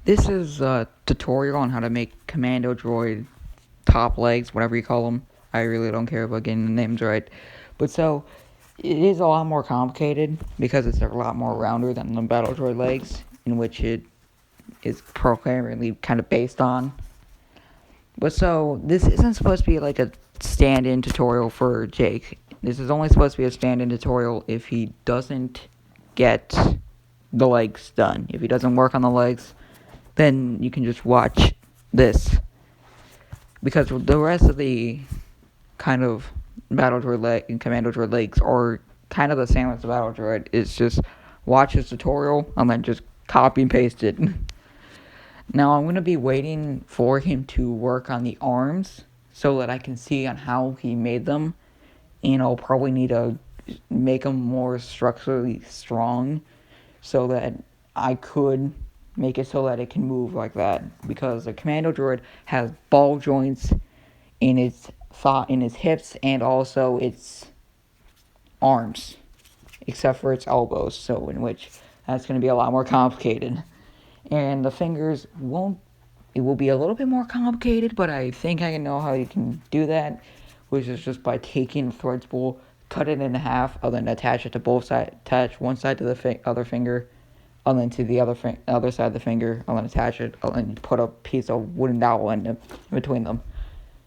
This is a tutorial on how to make Commando Droid top legs, whatever you call them. I really don't care about getting the names right. But so, it is a lot more complicated because it's a lot more rounder than the Battle Droid legs, in which it is programmingly kind of based on. But so, this isn't supposed to be like a stand-in tutorial for Jake. This is only supposed to be a stand-in tutorial if he doesn't get the legs done. If he doesn't work on the legs, then you can just watch this. Because the rest of the kind of Battle Droid leg and Commando Droid legs are kind of the same as the Battle Droid. It's just watch his tutorial and then just copy and paste it. Now I'm going to be waiting for him to work on the arms so that I can see on how he made them. And I'll probably need to make them more structurally strong so that I could make it so that it can move like that. Because the Commando Droid has ball joints in its hips and also its arms, except for its elbows. So in which that's going to be a lot more complicated. And the fingers won't. It will be a little bit more complicated, but I think I know how you can do that, which is just by taking the thread spool, cut it in half, and then attach it to both sides. Attach one side to the other finger, and then to the other side of the finger, and then attach it, and then put a piece of wooden dowel in between them.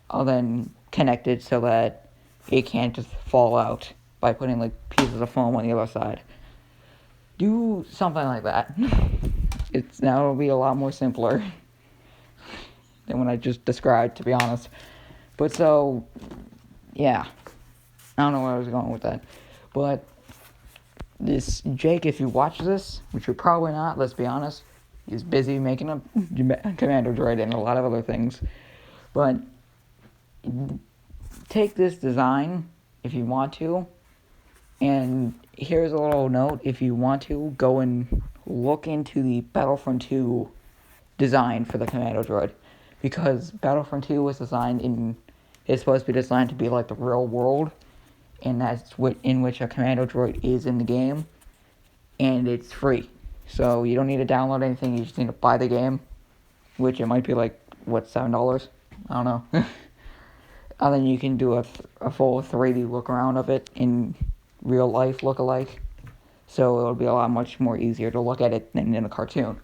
And then connect it so that it can't just fall out by putting like pieces of foam on the other side. Do something like that. It'll be a lot more simpler than what I just described, to be honest. But so, yeah. I don't know where I was going with that. But this Jake, if you watch this, which you're probably not, let's be honest, he's busy making a Commando Droid and a lot of other things. But take this design if you want to. And here's a little note: if you want to, go and look into the Battlefront 2 design for the Commando Droid. Because Battlefront 2 was is supposed to be designed to be like the real world. And that's in which a Commando Droid is in the game. And it's free. So you don't need to download anything, you just need to buy the game. Which it might be like, $7? I don't know. And then you can do a full 3D look around of it in real life look-alike. So it'll be a lot much more easier to look at it than in a cartoon.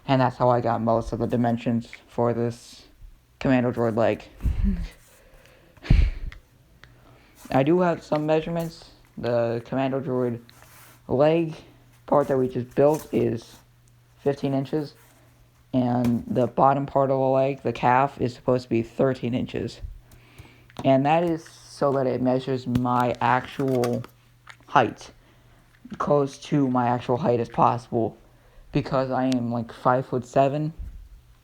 And that's how I got most of the dimensions for this Commando Droid leg. I do have some measurements. The Commando Droid leg part that we just built is 15 inches. And the bottom part of the leg, the calf, is supposed to be 13 inches. And that is so that it measures my actual height, close to my actual height as possible, because I am like 5'7",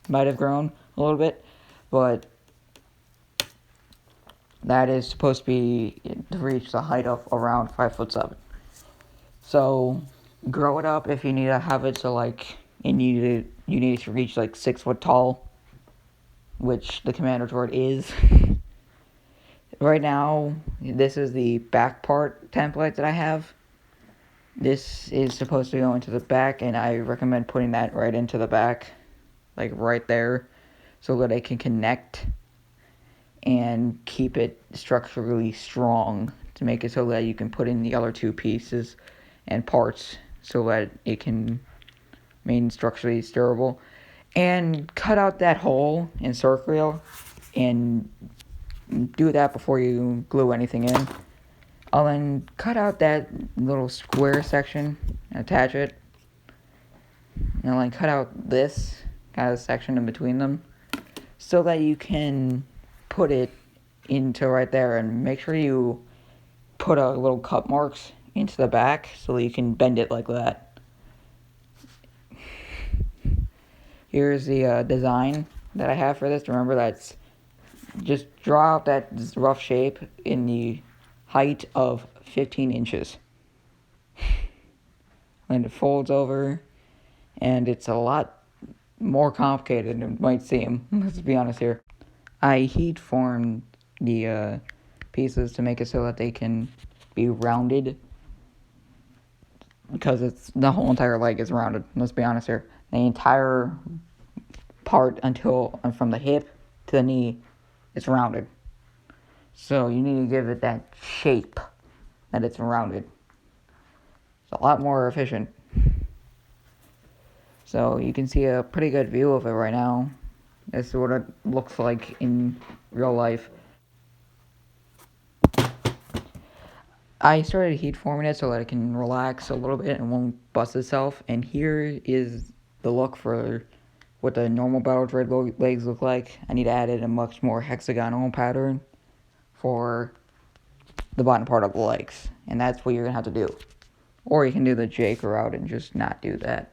might have grown a little bit, but that is supposed to be to reach the height of around 5'7". So grow it up if you need to have it so like you need to reach like 6 foot tall, which the Commander Droid is. Right now, this is the back part template that I have. This is supposed to go into the back, and I recommend putting that right into the back, like right there, so that it can connect and keep it structurally strong to make it so that you can put in the other two pieces and parts so that it can remain structurally durable. And cut out that hole in circle and do that before you glue anything in. I'll then cut out that little square section and attach it. And I'll then cut out this kind of section in between them so that you can put it into right there, and make sure you put a little cut marks into the back so that you can bend it like that. Here's the design that I have for this. Remember, that's just draw out that rough shape in the height of 15 inches. And it folds over, and it's a lot more complicated than it might seem. Let's be honest here. I heat formed the pieces to make it so that they can be rounded, because the whole entire leg is rounded. Let's be honest here. The entire part until from the hip to the knee, it's rounded. So you need to give it that shape that it's rounded. It's a lot more efficient. So you can see a pretty good view of it right now. This is what it looks like in real life. I started heat forming it so that it can relax a little bit and won't bust itself. And here is the look for what the normal Battle Droid legs look like. I need to add in a much more hexagonal pattern for the bottom part of the legs. And that's what you're going to have to do. Or you can do the Jake route and just not do that.